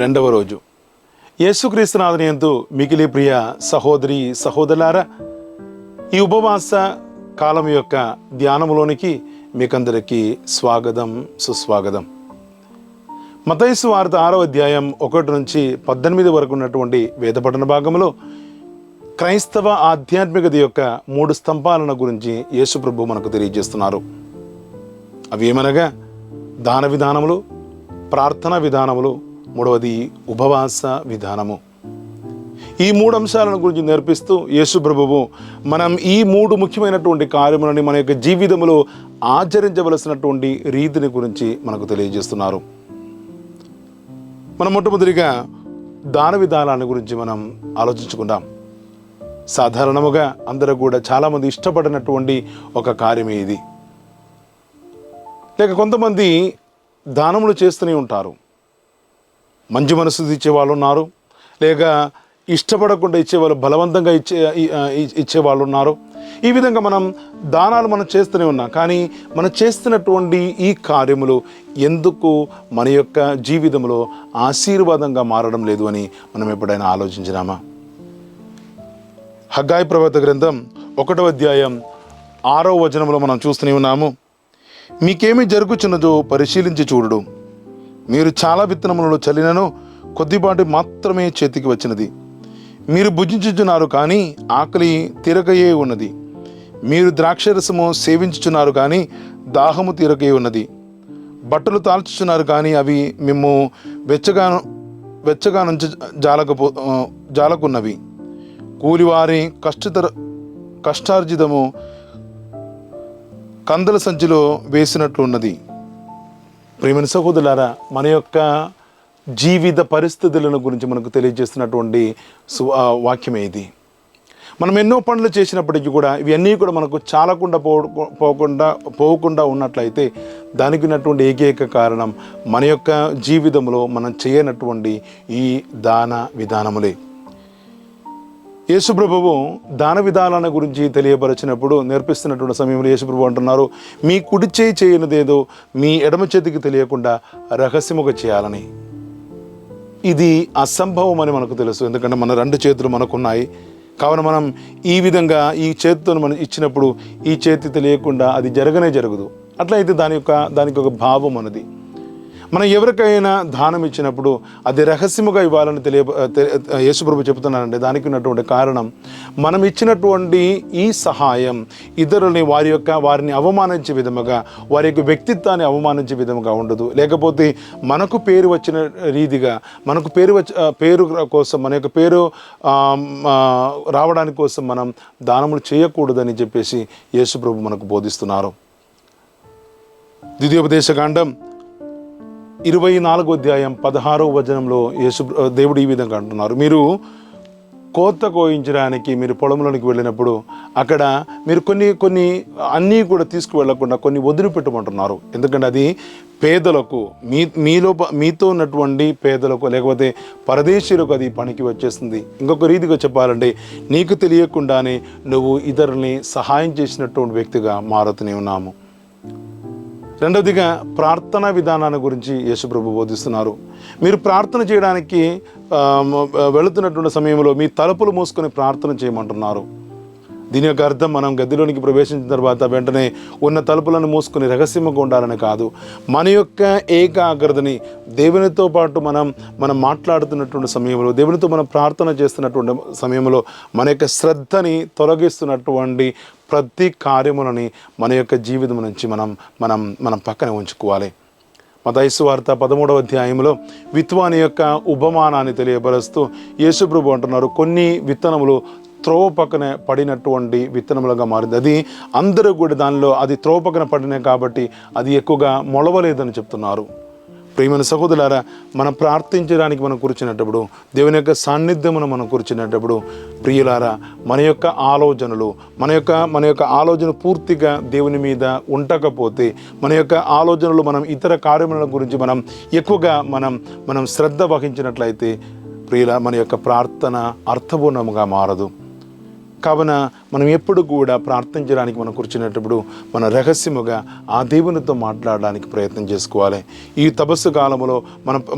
రెండవ రోజు. యేసుక్రీస్తునాథుని యందు మిగిలి ప్రియ సహోదరి సహోదరులారా, ఈ ఉపవాస కాలం యొక్క ధ్యానములోనికి మీకందరికీ స్వాగతం, సుస్వాగతం. మత్తయి సువార్త 6వ అధ్యాయం 1 నుంచి 18 వరకు ఉన్నటువంటి వేద పఠన భాగంలో క్రైస్తవ ఆధ్యాత్మికత యొక్క 3 స్తంభాలను గురించి యేసు ప్రభు మనకు తెలియజేస్తున్నారు. అవి ఏమనగా దాన విధానములు, ప్రార్థన విధానములు, మూడవది ఉపవాస విధానము. ఈ 3 అంశాలను గురించి నేర్పిస్తూ యేసు ప్రభువు మనం ఈ 3 ముఖ్యమైనటువంటి కార్యములని మన యొక్క జీవితంలో ఆచరించవలసినటువంటి రీతిని గురించి మనకు తెలియజేస్తున్నారు. మనం మొట్టమొదటిగా దాన విధానాన్ని గురించి మనం ఆలోచించుకుందాం. సాధారణముగా అందరూ కూడా చాలామంది ఇష్టపడినటువంటి ఒక కార్యమే ఇది. లేక కొంతమంది దానములు చేస్తూనే ఉంటారు. మంచి మనసు ఇచ్చేవాళ్ళు ఉన్నారు, లేక ఇష్టపడకుండా ఇచ్చేవాళ్ళు, బలవంతంగా ఇచ్చేవాళ్ళు ఉన్నారు. ఈ విధంగా మనం దానాలు మనం చేస్తూనే ఉన్నాం. కానీ మనం చేస్తున్నటువంటి ఈ కార్యములు ఎందుకు మన యొక్క జీవితంలో ఆశీర్వాదంగా మారడం లేదు అని మనం ఎప్పుడైనా ఆలోచించినామా? హగ్గాయి ప్రవక్త గ్రంథం 1వ అధ్యాయం 6వ వచనంలో మనం చూస్తూనే ఉన్నాము. మీకేమి జరుగుచున్నదో పరిశీలించి చూడుడు. మీరు చాలా విత్తనములను చల్లినను కొద్దిపాటి మాత్రమే చేతికి వచ్చినది. మీరు భుజించుచున్నారు కానీ ఆకలి తీరకయే ఉన్నది. మీరు ద్రాక్షరసము సేవించుచున్నారు కానీ దాహము తీరకయే ఉన్నది. బట్టలు తాల్చుచున్నారు కానీ అవి మేము వెచ్చగా నుంచి జాలకున్నవి. కూలివారి కష్టార్జితము కందల సంచిలో వేసినట్లు ఉన్నది. ప్రియమైన సహోదరులారా, మన యొక్క జీవిత పరిస్థితులను గురించి మనకు తెలియజేస్తున్నటువంటి వాక్యమే ఇది. మనం ఎన్నో పనులు చేసినప్పటికీ కూడా ఇవన్నీ కూడా మనకు చాలకుండా పోకుండా ఉన్నట్లయితే దానికి ఉన్నటువంటి ఏకైక కారణం మన యొక్క జీవితంలో మనం చేయనటువంటి ఈ దాన విధానములే. యేసుప్రభువు దాన విధానాల గురించి తెలియపరిచినప్పుడు నేర్పిస్తున్నటువంటి సమయంలో యేసుప్రభు అంటున్నారు, మీ కుడి చేయి చేయనిదేదో మీ ఎడమ చేతికి తెలియకుండా రహస్యముగా చేయాలని. ఇది అసంభవం అని మనకు తెలుసు, ఎందుకంటే మన 2 చేతులు మనకున్నాయి. కావున మనం ఈ విధంగా ఈ చేతితో మనం ఇచ్చినప్పుడు ఈ చేతి తెలియకుండా అది జరగదు. అట్లయితే దానికి ఒక భావం అన్నది. మనం ఎవరికైనా దానం ఇచ్చినప్పుడు అది రహస్యముగా ఇవ్వాలని యేసుప్రభు చెబుతున్నానండి. దానికి ఉన్నటువంటి కారణం, మనం ఇచ్చినటువంటి ఈ సహాయం ఇతరులని వారిని అవమానించే విధముగా, వారి యొక్క వ్యక్తిత్వాన్ని అవమానించే విధముగా ఉండదు. లేకపోతే మనకు పేరు వచ్చిన రీతిగా, మనకు పేరు కోసం, మన యొక్క పేరు రావడానికి కోసం మనం దానములు చేయకూడదని చెప్పేసి యేసుప్రభు మనకు బోధిస్తున్నారు. ద్వితీయోపదేశకాండం 24వ అధ్యాయం 16వ వచనంలో దేవుడు ఈ విధంగా అంటున్నారు, మీరు కోత కోయించడానికి మీరు పొలంలోనికి వెళ్ళినప్పుడు అక్కడ మీరు కొన్ని అన్నీ కూడా తీసుకువెళ్ళకుండా కొన్ని వదిలిపెట్టమంటున్నారు. ఎందుకంటే అది పేదలకు, మీతో ఉన్నటువంటి పేదలకు లేకపోతే పరదేశీయులకు అది పనికి వచ్చేస్తుంది. ఇంకొక రీతిగా చెప్పాలంటే, నీకు తెలియకుండానే నువ్వు ఇతరుల్ని సహాయం చేసినటువంటి వ్యక్తిగా మారుతూనే ఉన్నాము. రెండవదిగా ప్రార్థనా విధానాన్ని గురించి యేసుప్రభు బోధిస్తున్నారు. మీరు ప్రార్థన చేయడానికి వెళుతున్నటువంటి సమయంలో మీ తలుపులు మూసుకొని ప్రార్థన చేయమంటున్నారు. దీని యొక్క అర్థం, మనం గదిలోనికి ప్రవేశించిన తర్వాత వెంటనే ఉన్న తలుపులను మూసుకొని రహస్యంగా ఉండాలని కాదు. మన యొక్క ఏకాగ్రతని దేవునితో పాటు మనం మాట్లాడుతున్నటువంటి సమయంలో, దేవునితో మనం ప్రార్థన చేస్తున్నటువంటి సమయంలో మన యొక్క శ్రద్ధని తొలగిస్తున్నటువంటి ప్రతి కార్యములని మన యొక్క జీవితం నుంచి మనం పక్కన ఉంచుకోవాలి. మత్తయి సువార్త 13వ అధ్యాయంలో విత్వాని యొక్క ఉపమానాన్ని తెలియపరుస్తూ యేసుప్రభు అంటున్నారు, కొన్ని విత్తనములు త్రోవ పక్కన పడినటువంటి విత్తనములుగా మారింది. అది అందరూ కూడా దానిలో అది త్రోవ పక్కన పడినాయి కాబట్టి అది ఎక్కువగా మొలవలేదని చెప్తున్నారు. ప్రియమైన సహోదరులారా, మనం ప్రార్థించడానికి మనం కూర్చున్నప్పుడు, దేవుని యొక్క సాన్నిధ్యమును మనం కూర్చున్నప్పుడు, ప్రియులారా, మన యొక్క ఆలోచన పూర్తిగా దేవుని మీద ఉండకపోతే, మన యొక్క ఆలోచనలు మనం ఇతర కార్యముల గురించి మనం ఎక్కువగా మనం శ్రద్ధ వహించినట్లయితే ప్రియుల మన యొక్క ప్రార్థన అర్థపూర్ణముగా మారదు. కావున మనం ఎప్పుడు కూడా ప్రార్థించడానికి మనం కూర్చునేటప్పుడు మన రహస్యముగా ఆ దేవునితో మాట్లాడడానికి ప్రయత్నం చేసుకోవాలి. ఈ తపస్సు కాలంలో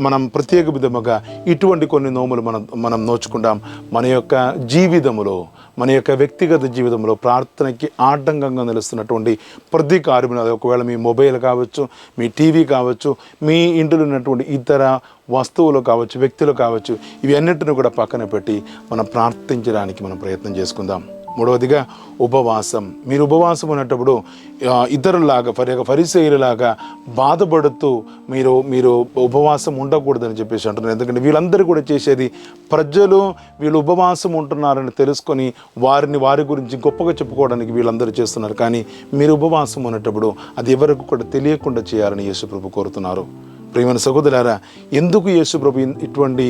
మనం ప్రత్యేక విధముగా ఇటువంటి కొన్ని నోములు మనం నోచుకుంటాం. మన యొక్క జీవితంలో, మన యొక్క వ్యక్తిగత జీవితంలో ప్రార్థనకి ఆటంకంగా నిలుస్తున్నటువంటి ప్రతి కార్యములు, అది ఒకవేళ మీ మొబైల్ కావచ్చు, మీ టీవీ కావచ్చు, మీ ఇంట్లో ఉన్నటువంటి ఇతర వస్తువులు కావచ్చు, వ్యక్తులు కావచ్చు, ఇవి అన్నింటిని కూడా పక్కన పెట్టి మనం ప్రార్థించడానికి మనం ప్రయత్నం చేసుకుందాం. మూడవదిగా ఉపవాసం. మీరు ఉపవాసం ఉన్నప్పుడు ఇతరులాగా ఫరిసేయులలాగా బాధపడుతూ మీరు ఉపవాసం ఉండకూడదని చెప్పేసి అంటున్నారు. ఎందుకంటే వీళ్ళందరూ కూడా చేసేది ప్రజలు వీళ్ళు ఉపవాసం ఉంటున్నారని తెలుసుకొని వారి గురించి గొప్పగా చెప్పుకోవడానికి వీళ్ళందరూ చేస్తున్నారు. కానీ మీరు ఉపవాసం ఉన్నప్పుడు అది ఎవరికి కూడా తెలియకుండా చేయాలని యేసుప్రభు కోరుతున్నారు. ప్రియమైన సహోదరులారా, ఎందుకు యేసుప్రభు ఇటువంటి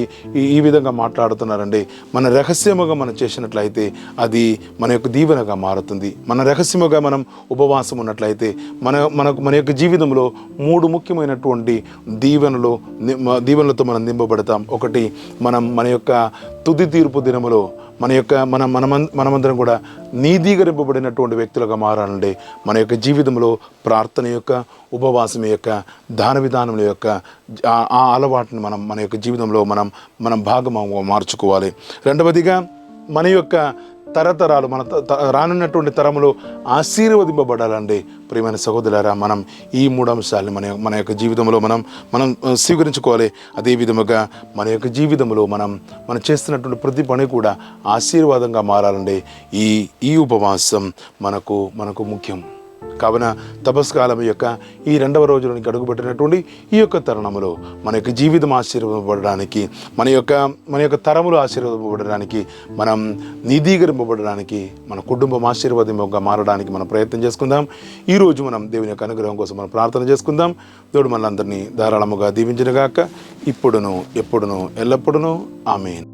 ఈ విధంగా మాట్లాడుతున్నారండి? మన రహస్యముగా మనం చేసినట్లయితే అది మన యొక్క దీవెనగా మారుతుంది. మన రహస్యముగా మనం ఉపవాసం ఉన్నట్లయితే మన యొక్క జీవితంలో 3 ముఖ్యమైనటువంటి దీవెనలతో మనం నింపబడతాం. ఒకటి, మన యొక్క తుది తీర్పు దినములో మనమందరం కూడా నీతీకరింపబడినటువంటి వ్యక్తులుగా మారాలండి. మన యొక్క జీవితంలో ప్రార్థన యొక్క, ఉపవాసం యొక్క, దాన విధానం యొక్క ఆ అలవాటుని మన యొక్క జీవితంలో మనం భాగంగా మార్చుకోవాలి. రెండవదిగా, మన యొక్క తరతరాలు, రానున్నటువంటి తరములు ఆశీర్వదింపబడాలండి. ప్రియమైన సహోదరులారా, మనం ఈ 3 అంశాలని మన యొక్క జీవితంలో మనం స్వీకరించుకోవాలి. అదే విధముగా మన యొక్క జీవితంలో మనం చేస్తున్నటువంటి ప్రతి పని కూడా ఆశీర్వాదంగా మారాలండి. ఈ ఉపవాసం మనకు ముఖ్యం. కావున తపస్కాలం యొక్క ఈ 2వ రోజులోనికి అడుగుపెట్టినటువంటి ఈ యొక్క తరుణంలో మన యొక్క జీవితం ఆశీర్వదింపబడడానికి, మన యొక్క తరములు ఆశీర్వదింపబడడానికి, మనం నీతీకరింపబడడానికి, మన కుటుంబం ఆశీర్వాదంగా మారడానికి మనం ప్రయత్నం చేసుకుందాం. ఈరోజు మనం దేవుని యొక్క అనుగ్రహం కోసం మనం ప్రార్థన చేసుకుందాం. దేవుడు మనందరినీ ధారాళముగా దీవించునుగాక, ఇప్పుడును ఎప్పుడును ఎల్లప్పుడును. ఆమేన్.